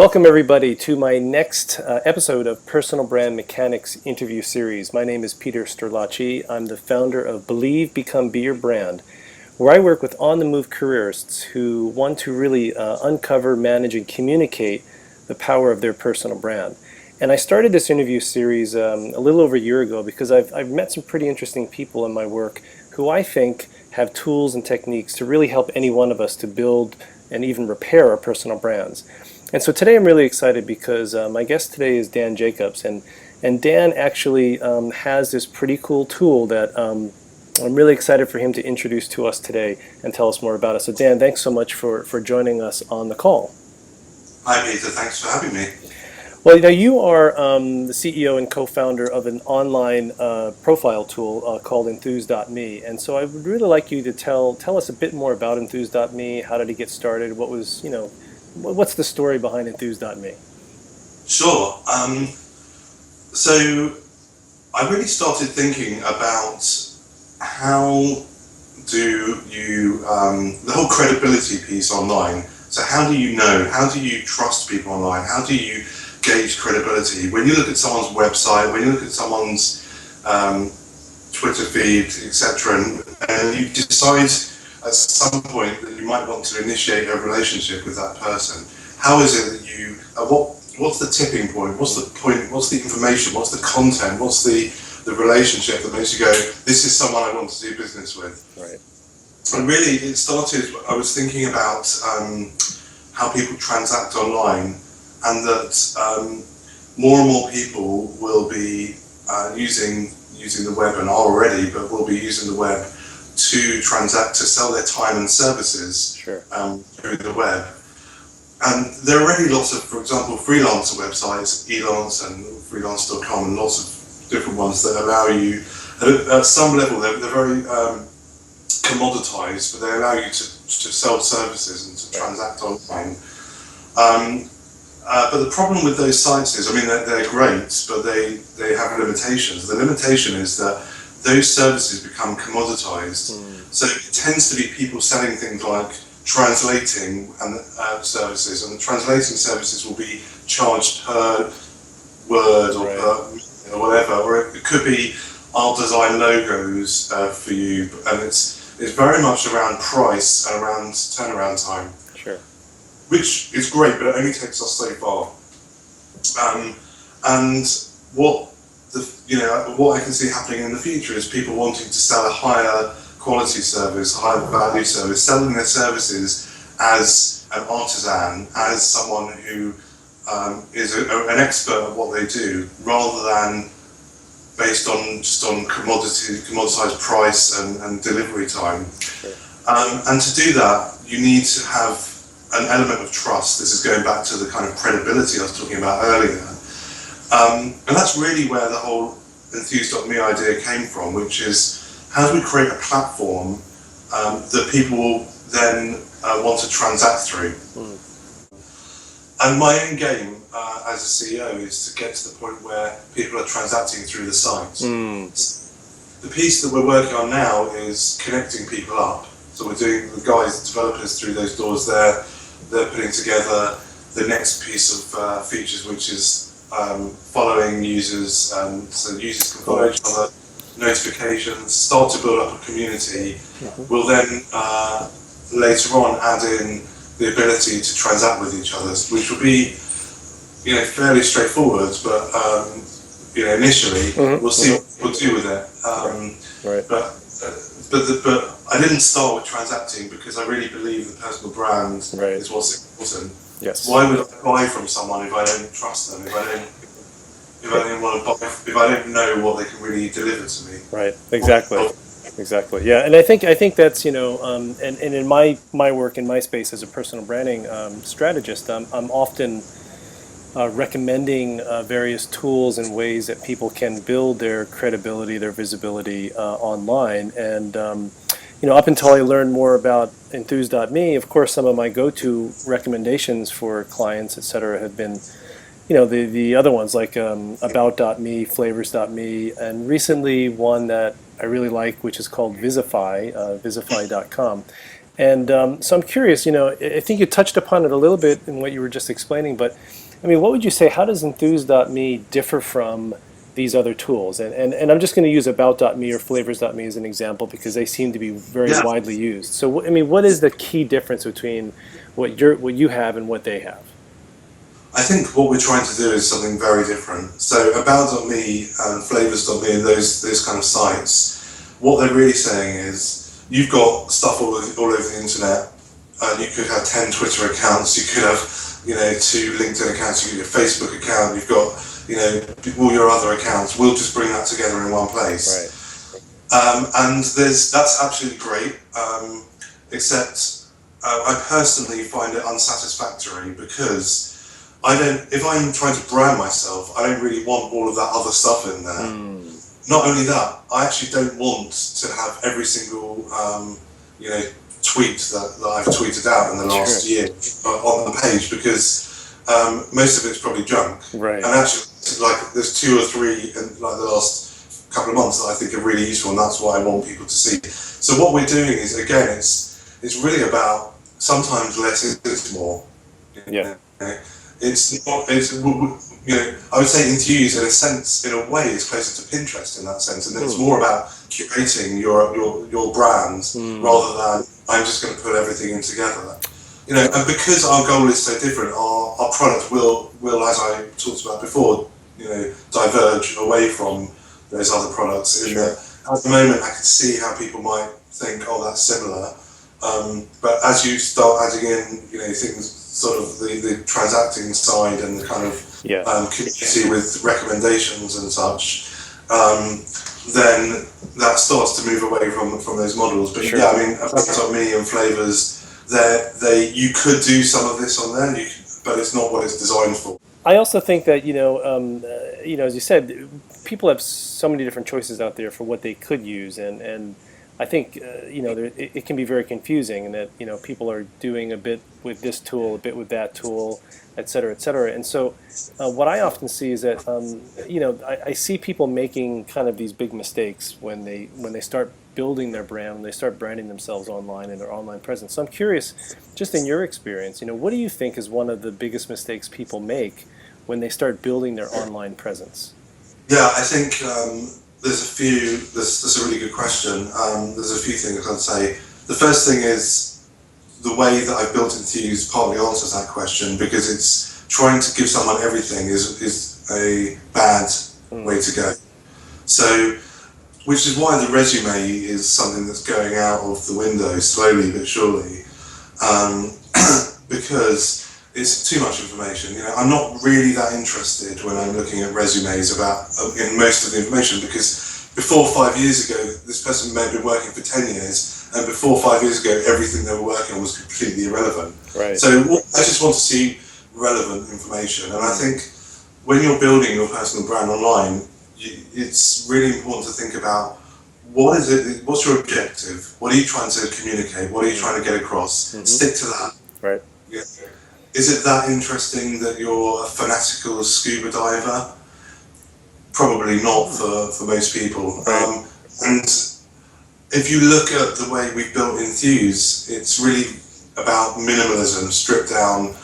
Welcome everybody to my next episode of Personal Brand Mechanics interview series. My name is Peter Sterlacci. I'm the founder of Believe, Become, Be Your Brand, where I work with on-the-move careerists who want to really uncover, manage, and communicate the power of their personal brand. And I started this interview series a little over a year ago because I've met some pretty interesting people in my work who I think have tools and techniques to really help any one of us to build and even repair our personal brands. And so today I'm really excited because my guest today is Dan Jacobs, and Dan actually has this pretty cool tool that I'm really excited for him to introduce to us today and tell us more about it. So Dan, thanks so much for joining us on the call. Hi Peter, thanks for having me. Well, you are the CEO and co-founder of an online profile tool called Enthuse.me, and so I would really like you to tell us a bit more about Enthuse.me. How did it get started? What was, what's the story behind Enthuse.me? Sure. So I really started thinking about how do you, the whole credibility piece online. So how do you know, how do you trust people online? How do you gauge credibility? When you look at someone's website, when you look at someone's Twitter feed, etc., and you decide at some point that you might want to initiate a relationship with that person, how is it that you, what's the tipping point, what's the information, what's the content, what's the relationship that makes you go, this is someone I want to do business with? Right. And really it started, I was thinking about how people transact online, and that more and more people will be using the web, and are already, but will be using the web to transact, to sell their time and services. Sure. Through the web. And there are already lots of, for example, freelancer websites, Elance and freelance.com, and lots of different ones that allow you, at some level, they're very commoditized, but they allow you to sell services and to transact online. But the problem with those sites is, I mean, they're great, but they have limitations. The limitation is that those services become commoditized. So it tends to be people selling things like translating and services, and the translating services will be charged per word or per whatever, or it could be, I'll design logos for you, and it's very much around price and around turnaround time. Sure. Which is great, but it only takes us so far. And what I can see happening in the future is people wanting to sell a higher quality service, higher value service, selling their services as an artisan, as someone who is an expert at what they do, rather than based on commoditized price and delivery time. Sure. And to do that, you need to have an element of trust. This is going back to the kind of credibility I was talking about earlier. And that's really where the whole Enthuse.me idea came from, which is, how do we create a platform that people will then want to transact through? And my end game as a CEO is to get to the point where people are transacting through the site. The piece that we're working on now is connecting people up. So we're doing, the guys, developers through those doors there, they're putting together the next piece of features, which is following users, so users can follow each other, notifications, start to build up a community. We'll then later on add in the ability to transact with each other, which will be fairly straightforward, but initially we'll see what we'll do with it. Right. But I didn't start with transacting because I really believe the personal brand is what's important. Yes. Why would I buy from someone if I don't trust them? If I don't want to buy, if I don't know what they can really deliver to me? Right. Exactly. Yeah. And I think that's and in my work in my space as a personal branding strategist, I'm often recommending various tools and ways that people can build their credibility, their visibility online. And up until I learned more about Enthuse.me, of course, some of my go-to recommendations for clients, et cetera, have been, the other ones like About.me, Flavors.me, and recently one that I really like, which is called Visify, Visify.com. And so I'm curious, I think you touched upon it a little bit in what you were just explaining, but I mean, what would you say, how does Enthuse.me differ from these other tools? And I'm just going to use About.me or Flavors.me as an example because they seem to be very Yeah. widely used. So, I mean, what is the key difference between what you have and what they have? I think what we're trying to do is something very different. So About.me and Flavors.me and those kind of sites, what they're really saying is you've got stuff all over the internet. You could have 10 Twitter accounts, you could have, 2 LinkedIn accounts, you could have a Facebook account, you've got, all your other accounts. We'll just bring that together in one place. Right. And that's absolutely great, except I personally find it unsatisfactory because if I'm trying to brand myself, I don't really want all of that other stuff in there. Not only that, I actually don't want to have every single, tweet that I've tweeted out in the last year on the page because most of it's probably junk. Right. And actually, there's 2 or 3 in the last couple of months that I think are really useful, and that's what I want people to see. So what we're doing is, again, it's really about sometimes less is more. Yeah. It's not. I would say Enthuse, in a sense, in a way, is closer to Pinterest in that sense, and it's more about curating your brand rather than I'm just going to put everything in together. And because our goal is so different, our product will, as I talked about before, diverge away from those other products. At the moment, I can see how people might think, oh, that's similar. But as you start adding in, things, sort of the transacting side and the kind of community with recommendations and such, then that starts to move away from those models. But yeah, I mean, About.me and Flavors, you could do some of this on there, but it's not what it's designed for. I also think that as you said, people have so many different choices out there for what they could use, and I think it can be very confusing, and that people are doing a bit with this tool, a bit with that tool, et cetera, et cetera. And so, what I often see is that I see people making kind of these big mistakes when they start building their brand, when they start branding themselves online and their online presence. So I'm curious, just in your experience, what do you think is one of the biggest mistakes people make when they start building their online presence? Yeah, I think there's a few. That's a really good question. There's a few things I'd say. The first thing is the way that I've built Enthuse partly answers that question, because it's trying to give someone everything is a bad way to go. So, which is why the resume is something that's going out of the window slowly but surely, because it's too much information. I'm not really that interested when I'm looking at resumes in most of the information, because before 5 years ago, this person may have been working for 10 years, and before 5 years ago, everything they were working on was completely irrelevant. Right. So I just want to see relevant information, and I think when you're building your personal brand online, it's really important to think about what's your objective? What are you trying to communicate? What are you trying to get across? Stick to that. Right. Yeah. Is it that interesting that you're a fanatical scuba diver? Probably not for most people. Right. And if you look at the way we've built Enthuse, it's really about minimalism, stripped down,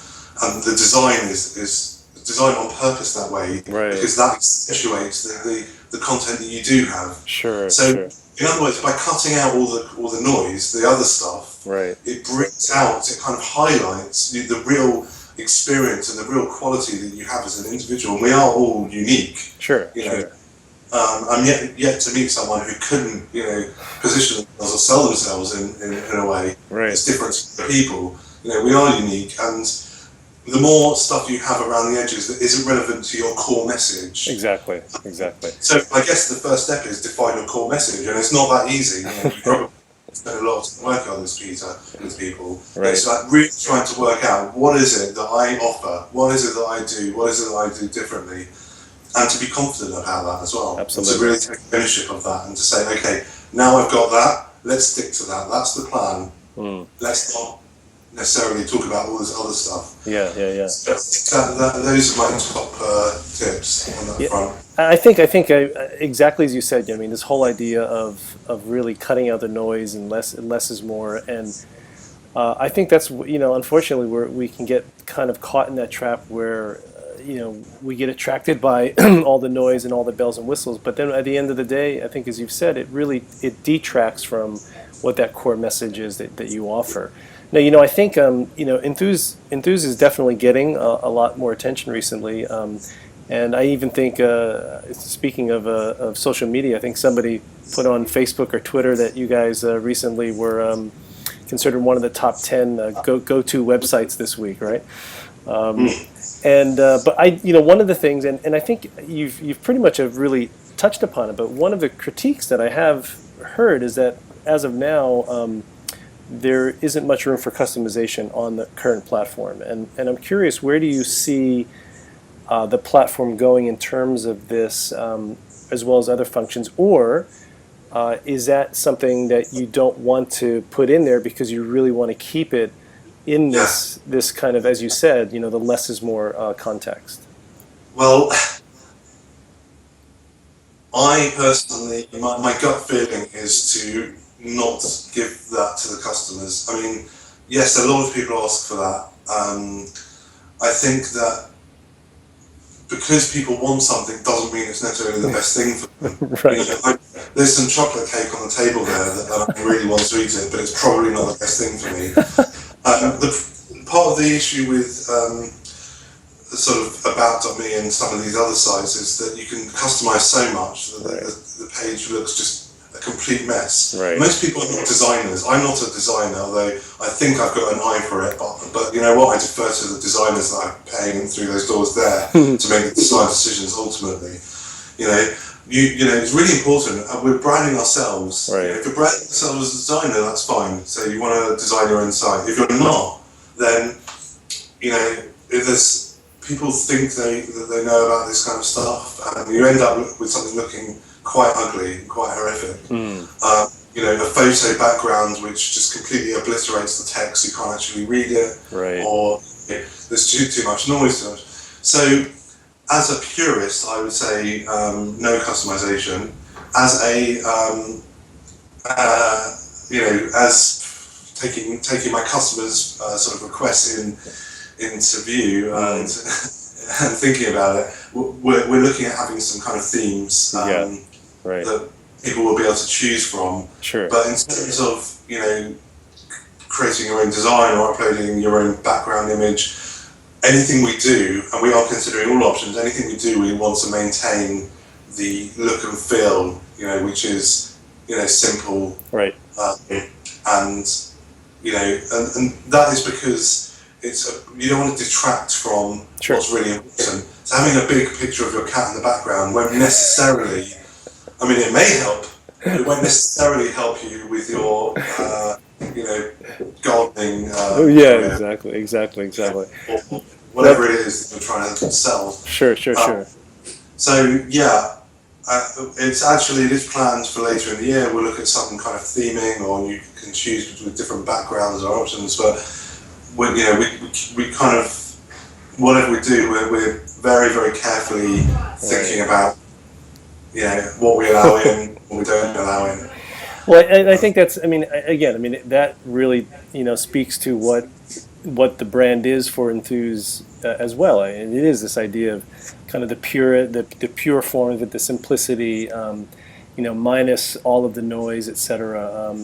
and the design is designed on purpose that way, because that accentuates the content that you do have. Sure. So, in other words, by cutting out all the noise, the other stuff, it brings out, it kind of highlights the real experience and the real quality that you have as an individual. And we are all unique. Sure. I'm yet to meet someone who couldn't, position themselves or sell themselves in a way that's different to people. We are unique, and the more stuff you have around the edges that isn't relevant to your core message. Exactly. So I guess the first step is define your core message, and it's not that easy. You probably spend a lot of work on this, Peter, with people. Right. It's like really trying to work out what is it that I offer, what is it that I do, what is it that I do differently, and to be confident about that as well. Absolutely. And to really take ownership of that and to say, okay, now I've got that, let's stick to that. That's the plan. Let's not necessarily talk about all this other stuff. Yeah. So those are my top tips on that front. I think exactly as you said. I mean, this whole idea of really cutting out the noise and less is more. And I think that's, unfortunately, we can get kind of caught in that trap where, we get attracted by all the noise and all the bells and whistles. But then at the end of the day, I think, as you've said, it detracts from what that core message is that you offer. Now, I think, Enthuse is definitely getting a lot more attention recently. And I even think, speaking of social media, I think somebody put on Facebook or Twitter that you guys recently were considered one of the top 10 go-to websites this week, right? Um, and but one of the things, and I think you've pretty much have really touched upon it, but one of the critiques that I have heard is that as of now, there isn't much room for customization on the current platform, and I'm curious, where do you see the platform going in terms of this, as well as other functions, or is that something that you don't want to put in there because you really want to keep it in Yeah. this kind of, as you said, the less is more context? Well, I personally, my gut feeling is to not give that to the customers. I mean, yes, a lot of people ask for that. I think that because people want something doesn't mean it's necessarily the best thing for them. Right. There's some chocolate cake on the table there that I really want to eat it, but it's probably not the best thing for me. The part of the issue with sort of about.me and some of these other sites is that you can customize so much that Right. the page looks just a complete mess. Right. Most people are not designers. I'm not a designer, although I think I've got an eye for it. But you know what? I defer to the designers that I'm paying through those doors there to make the design decisions ultimately. It's really important. We're branding ourselves. Right. If you're branding yourself as a designer, that's fine. So you want to design your own site. If you're not, then if there's people think that they know about this kind of stuff, and you end up with something looking quite ugly, quite horrific. A photo background which just completely obliterates the text. You can't actually read it, Right. or there's too much noise to it. So, as a purist, I would say no customization. As a as taking my customers' sort of requests into view and thinking about it, we're looking at having some kind of themes Right. that people will be able to choose from. Sure. But in terms of creating your own design or uploading your own background image, anything we do, and we are considering all options, anything we do, we want to maintain the look and feel, which is simple. Right. And that is because you don't want to detract from Sure. what's really important. So having a big picture of your cat in the background won't necessarily, it may help, but it won't necessarily help you with your, gardening. Yeah, exactly. Or whatever it is that you're trying to sell. Sure. So yeah, it is planned for later in the year. We'll look at some kind of theming, or you can choose with different backgrounds or options. But we kind of, whatever we do, we're very, very carefully thinking about what we allow in, what we don't allow in. Well, and I think that's, that really, speaks to what the brand is for Enthuse as well. And it is this idea of kind of the pure form of it, the simplicity, minus all of the noise, etc.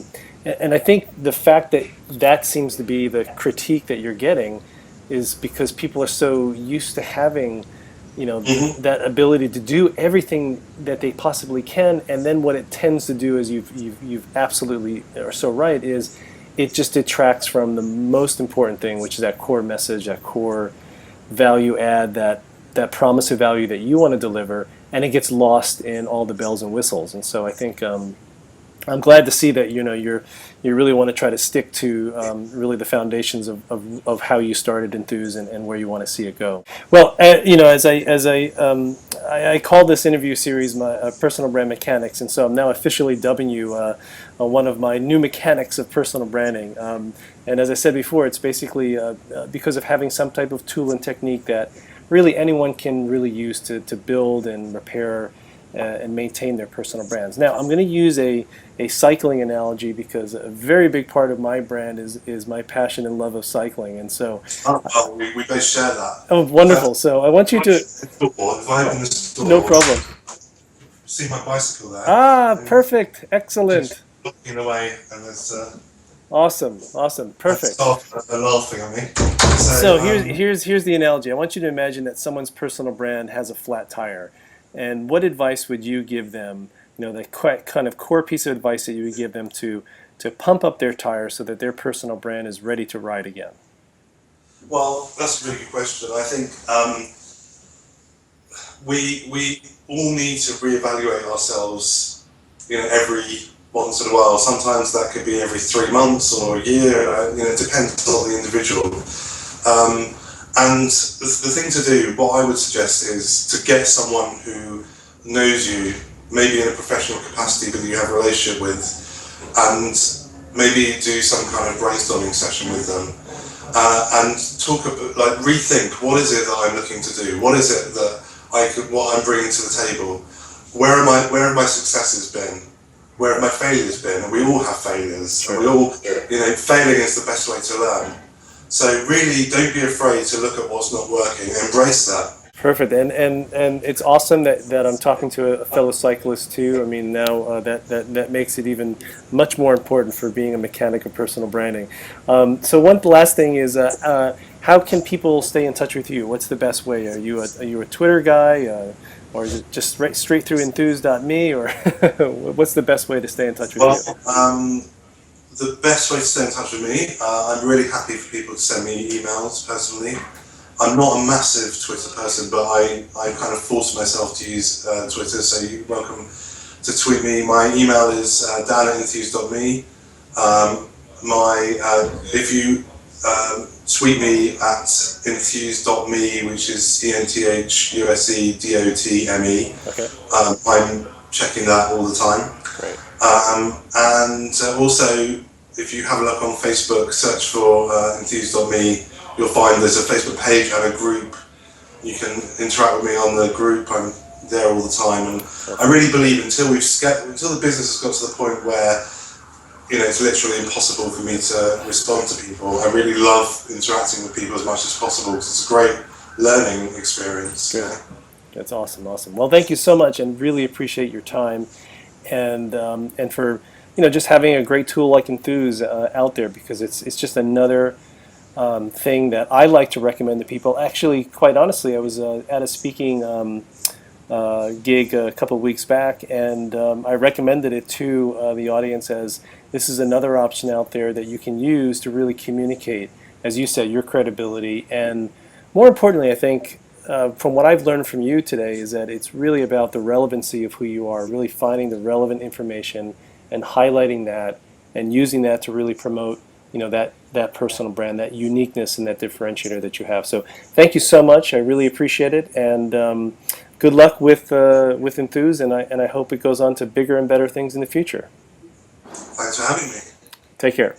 And I think the fact that seems to be the critique that you're getting is because people are so used to having that ability to do everything that they possibly can, and then what it tends to do, is you've absolutely are so right, is it just detracts from the most important thing, which is that core message, that core value add, that promise of value that you want to deliver, and it gets lost in all the bells and whistles. And so I think I'm glad to see that you really want to try to stick to really the foundations of how you started Enthuse and where you want to see it go. Well, as I call this interview series my personal brand mechanics, and so I'm now officially dubbing you one of my new mechanics of personal branding. And as I said before, it's basically because of having some type of tool and technique that really anyone can really use to build and repair and maintain their personal brands. Now, I'm going to use a cycling analogy because a very big part of my brand is my passion and love of cycling. And so, Oh, well, we both share that. oh, In fact, wonderful. So I want you to, if I open the no store, problem. see my bicycle there, Ah, and perfect. just Excellent. looking away, and there's Awesome. Awesome. Perfect. staff are laughing at me. So So, here's the analogy. I want you to imagine that someone's personal brand has a flat tire, and what advice would you give them? You know, the kind of core piece of advice that you would give them to pump up their tire so that their personal brand is ready to ride again. well, that's a really good question. I think we all need to reevaluate ourselves, every once in a while. Sometimes that could be every 3 months or a year. It depends on the individual. And the thing to do, what I would suggest, is to get someone who knows you, maybe in a professional capacity, but you have a relationship with, and maybe do some kind of brainstorming session with them, and talk about, like, rethink what is it that I'm looking to do, what is it that what I'm bringing to the table, where have my successes been, where have my failures been, and we all have failures, Sure. and we all, failing is the best way to learn. So really, don't be afraid to look at what's not working. Embrace that. Perfect, and it's awesome that I'm talking to a fellow cyclist too. I mean, now that makes it even much more important for being a mechanic of personal branding. So one last thing is, how can people stay in touch with you? What's the best way? Are you a Twitter guy, or is it just straight through enthuse.me, or what's the best way to stay in touch with you? Well, the best way to stay in touch with me, I'm really happy for people to send me emails personally. I'm not a massive Twitter person, but I kind of force myself to use Twitter, so you're welcome to tweet me. My email is dan@enthuse.me. If you tweet me at enthuse.me, which is enthusdotme, Okay, I'm checking that all the time. great. And also, if you have a look on Facebook, search for enthuse.me, you'll find there's a Facebook page and a group. You can interact with me on the group. I'm there all the time, and I really believe until the business has got to the point where it's literally impossible for me to respond to people. I really love interacting with people as much as possible because it's a great learning experience. Good. That's awesome, awesome. Well, thank you so much, and really appreciate your time, and for just having a great tool like Enthuse out there, because it's just another thing that I like to recommend to people. Actually, quite honestly, I was at a speaking gig a couple of weeks back, and I recommended it to the audience as this is another option out there that you can use to really communicate, as you said, your credibility. And more importantly, I think, from what I've learned from you today, is that it's really about the relevancy of who you are, really finding the relevant information and highlighting that and using that to really promote that personal brand, that uniqueness and that differentiator that you have. So thank you so much. I really appreciate it, and good luck with Enthuse, and I hope it goes on to bigger and better things in the future. Thanks for having me. Take care.